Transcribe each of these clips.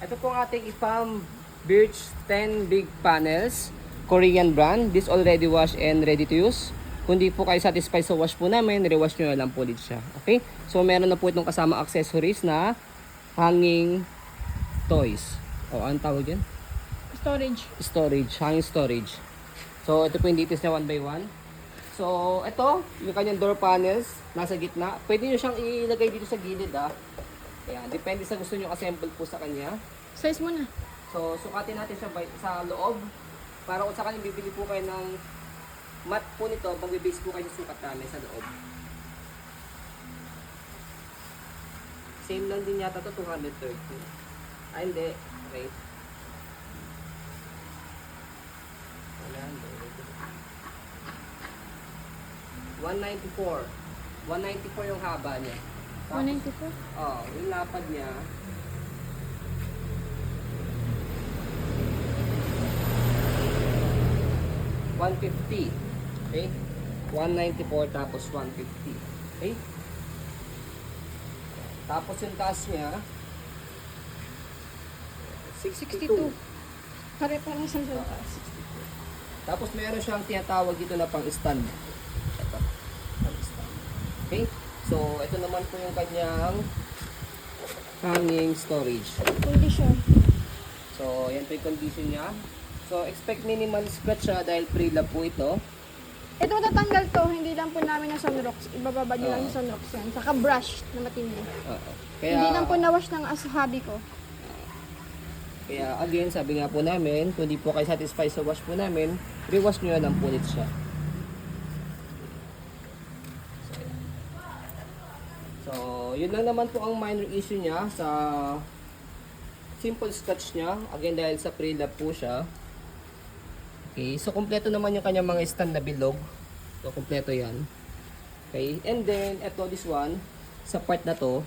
Ito po ang ating IFAM Birch 10 big panels, Korean brand. This already washed and ready to use. Kung di po kayo satisfied sa wash po namin, rewash nyo na lang po ulit siya. Okay? So meron na po itong kasama accessories na hanging toys. O, anong tawag yan? Storage. Storage, hanging storage. So ito po yung details niya one by one. So ito, yung kanyang door panels, nasa gitna. Pwede nyo siyang ilagay dito sa gilid Ayan, depende sa gusto nyo assemble po sa kanya. Size mo na. So, sukatin natin siya sa loob. Para kung sakaling bibili po kayo ng mat po nito, magbibase po kayo sa sukat namin sa loob. Same lang din yata to 230. Ah, hindi. Okay. 194. 194 yung haba niya. 194. Oh, yung lapad niya. $150. Okay? 194 tapos 150. Okay? Tapos yung taas niya 62. Pare-parang sa taas. Tapos meron siyang tinatawag dito na pang stand. Ito. Pang stand. Okay? So, ito naman po yung kanyang hanging storage. Condition. So, yan po yung condition niya. So, expect minimal scratch siya dahil pre-lab po ito. Ito matatanggal to, hindi lang po namin na sunrox. Ibababa nyo lang yung sunrox yan. Saka brush na matindi. Kaya, Hindi lang po nawash ng hobby ko. Kaya again, sabi nga po namin, kung di po kayo satisfied sa wash po namin, rewash nyo lang po ulit siya. So, yun lang naman po ang minor issue niya sa simple scratch niya. Again, dahil sa pre-lab po siya. Okay, so kompleto naman yung kanyang mga stand na bilog. So, kompleto yan. Okay, and then, eto, this one, sa part na to.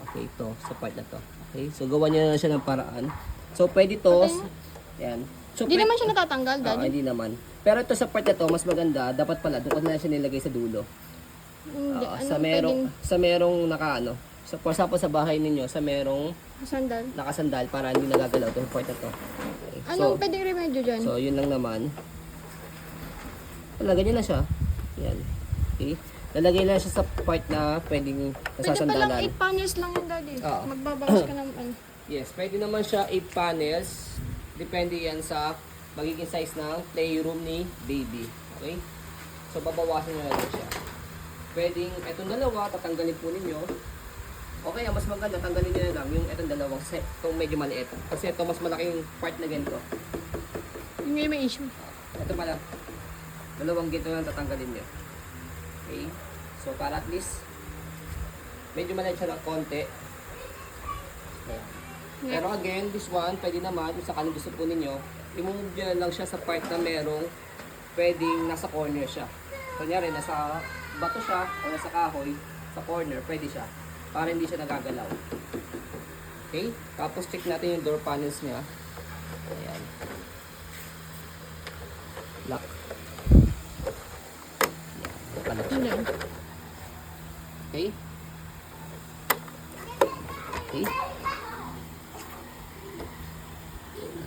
Okay, ito, sa part na to. Okay, so gawa niya na siya ng paraan. So, pwede to, yan. So, Hindi naman siya natatanggal, Daddy. hindi naman. Pero ito sa part na to, mas maganda, dapat pala, doon ko na siya nilagay sa dulo. Hindi. Sa merong naka sa bahay ninyo, sa merong Sandal. nakasandal para hindi nagagalaw itong part na to. Okay. Anong pwedeng remedyo dyan? So, yun lang naman. Wala, ganyan na siya. Yan. Okay. Lalagay lang siya sa part na pwedeng Pwede nasasandalan. palang 8 panels lang yun, Daddy. Oo. Magbabawas ka ng ano. Yes, pwede naman siya 8 panels. Depende yan sa magiging size ng playroom ni baby. Okay? So, babawasan nyo lang siya. Pwedeng itong dalawa, tatanggalin po ninyo. Okay, mas maganda, tanggalin nyo na lang yung itong dalawang set. Itong medyo maliit. Kasi ito mas malaking part na ganito. Yun nga yung may issue. Ito pala. Dalawang ganito lang tatanggalin nyo. Okay? So, para at least medyo maliit siya ng konti. Ayan. Pero again, this one, pwede naman, kung sakaling gusto po ninyo, i-move nyo na lang siya sa part na merong pwedeng nasa corner siya. Kunyari, nasa bato siya o nasa kahoy, sa corner, pwede siya. Para hindi siya nagagalaw. Okay? Tapos check natin yung door panels niya. Ayan. Lock. Ayan. Lock siya. Okay? Okay?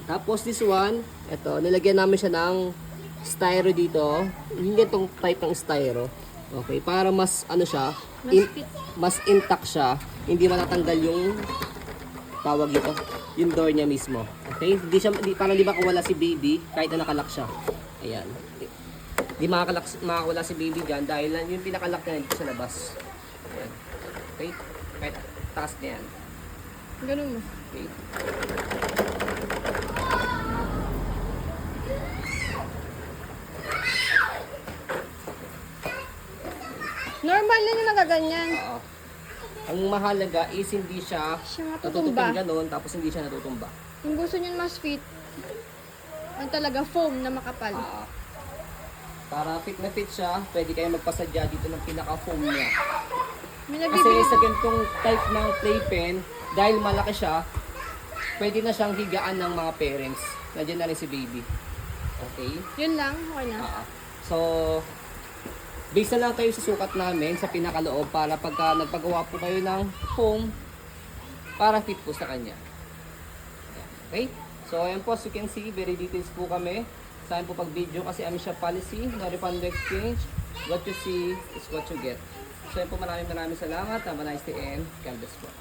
Tapos this one, ito, nilagyan namin siya ng styro dito. Yung ganitong type ng styro. Okay, para mas ano siya, mas intact siya. Hindi matatanggal yung tawag dito, yung door niya mismo. Okay? Parang di ba kung wala si baby, kahit na nakalock siya. Ayan. Di makakawala si baby dyan dahil yung pinakalock niya dito sa labas. Ayan. Okay? Kahit taas niya yan. Ganun mo. Okay. Normal lang yung nagaganyan. Oo. Ang mahalaga is hindi siya Siya natutupin matutumba. ganun tapos hindi siya natutumba. Kung gusto nyo mas fit, ang talaga foam na makapal. Para fit na fit siya, pwede kayo magpasadya dito ng pinaka-foam niya. May Kasi nabibili. sa ganitong type ng playpen, dahil malaki siya, pwede na siyang higaan ng mga parents. Nandiyan na rin si baby. Okay? Yun lang, okay na. So, base na lang kayo sa sukat namin sa pinakaloob para pagka nagpagawa po kayo ng foam, para fit po sa kanya. Okay? So, ayan po, as you can see, very details po kami. Sa akin po pag video kasi amin siya policy, no refund, no exchange. What you see is what you get. So, ayan po, maraming salamat. Have a nice day and God bless po.